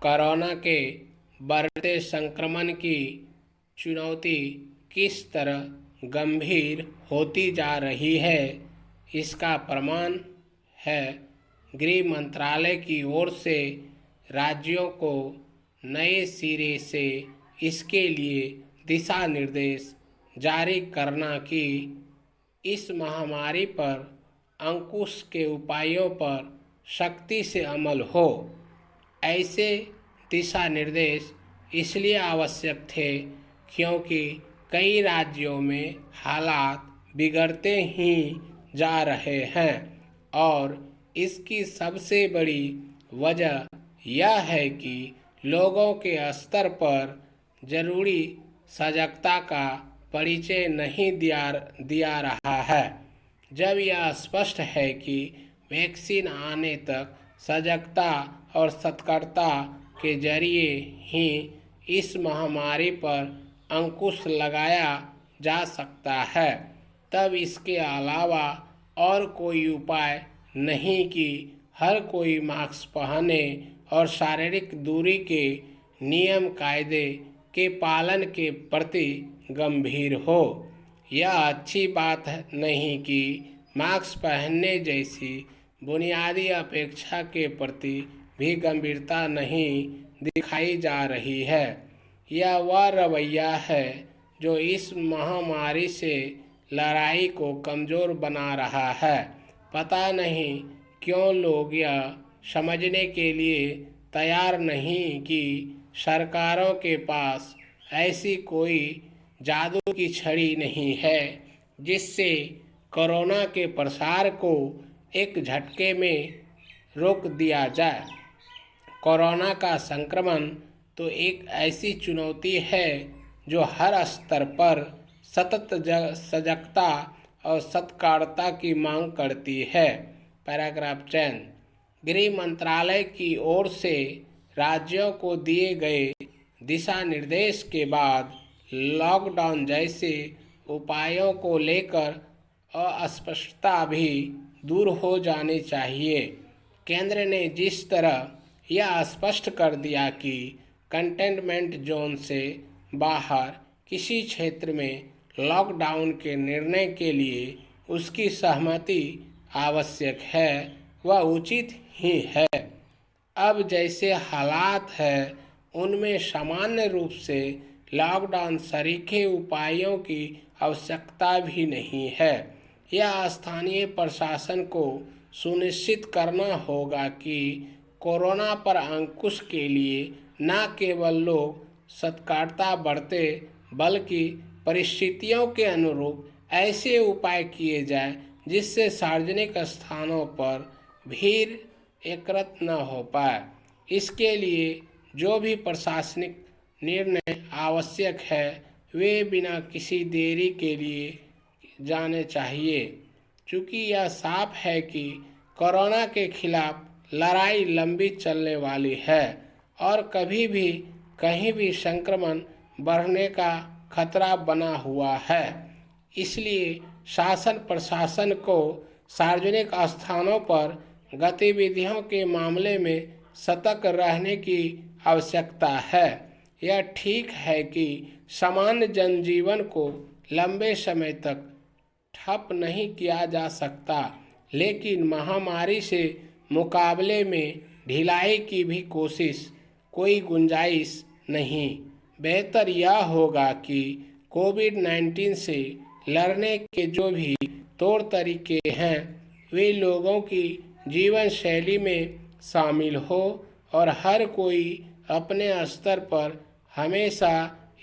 Corona के बढ़ते संक्रमण की चुनौती किस तरह गंभीर होती जा रही है, इसका प्रमाण है गृह मंत्रालय की ओर से राज्यों को नए सिरे से इसके लिए दिशा निर्देश जारी करना कि इस महामारी पर अंकुश के उपायों पर सख्ती से अमल हो। ऐसे दिशा निर्देश इसलिए आवश्यक थे क्योंकि कई राज्यों में हालात बिगड़ते ही जा रहे हैं और इसकी सबसे बड़ी वजह यह है कि लोगों के स्तर पर जरूरी सजगता का परिचय नहीं दिया रहा है। जब यह स्पष्ट है कि वैक्सीन आने तक सजगता और सतर्कता के जरिए ही इस महामारी पर अंकुश लगाया जा सकता है, तब इसके अलावा और कोई उपाय नहीं कि हर कोई मास्क पहने और शारीरिक दूरी के नियम कायदे के पालन के प्रति गंभीर हो। यह अच्छी बात नहीं कि मास्क पहनने जैसी बुनियादी अपेक्षा के प्रति भी गंभीरता नहीं दिखाई जा रही है। यह वह रवैया है जो इस महामारी से लड़ाई को कमज़ोर बना रहा है। पता नहीं क्यों लोग यह समझने के लिए तैयार नहीं कि सरकारों के पास ऐसी कोई जादू की छड़ी नहीं है जिससे कोरोना के प्रसार को एक झटके में रोक दिया जाए। कोरोना का संक्रमण तो एक ऐसी चुनौती है जो हर स्तर पर सतत सजगता और सतर्कता की मांग करती है। पैराग्राफ 10 गृह मंत्रालय की ओर से राज्यों को दिए गए दिशा निर्देश के बाद लॉकडाउन जैसे उपायों को लेकर अस्पष्टता भी दूर हो जानी चाहिए। केंद्र ने जिस तरह यह स्पष्ट कर दिया कि कंटेनमेंट जोन से बाहर किसी क्षेत्र में लॉकडाउन के निर्णय के लिए उसकी सहमति आवश्यक है, वह उचित ही है। अब जैसे हालात हैं उनमें सामान्य रूप से लॉकडाउन सरीखे उपायों की आवश्यकता भी नहीं है। यह स्थानीय प्रशासन को सुनिश्चित करना होगा कि कोरोना पर अंकुश के लिए न केवल लोग सतर्कता बरते बल्कि परिस्थितियों के अनुरूप ऐसे उपाय किए जाएं जिससे सार्वजनिक स्थानों पर भीड़ एकत्र न हो पाए। इसके लिए जो भी प्रशासनिक निर्णय आवश्यक है वे बिना किसी देरी के लिए जाने चाहिए। चूँकि यह साफ है कि कोरोना के खिलाफ लड़ाई लंबी चलने वाली है और कभी भी कहीं भी संक्रमण बढ़ने का खतरा बना हुआ है, इसलिए शासन प्रशासन को सार्वजनिक स्थानों पर गतिविधियों के मामले में सतर्क रहने की आवश्यकता है। यह ठीक है कि सामान्य जनजीवन को लंबे समय तक ठप नहीं किया जा सकता, लेकिन महामारी से मुकाबले में ढिलाई की भी कोई गुंजाइश नहीं। बेहतर यह होगा कि कोविड-19 से लड़ने के जो भी तौर तरीके हैं वे लोगों की जीवन शैली में शामिल हो और हर कोई अपने स्तर पर हमेशा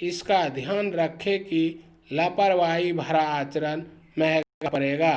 इसका ध्यान रखे कि लापरवाही भरा आचरण महंगा पड़ेगा।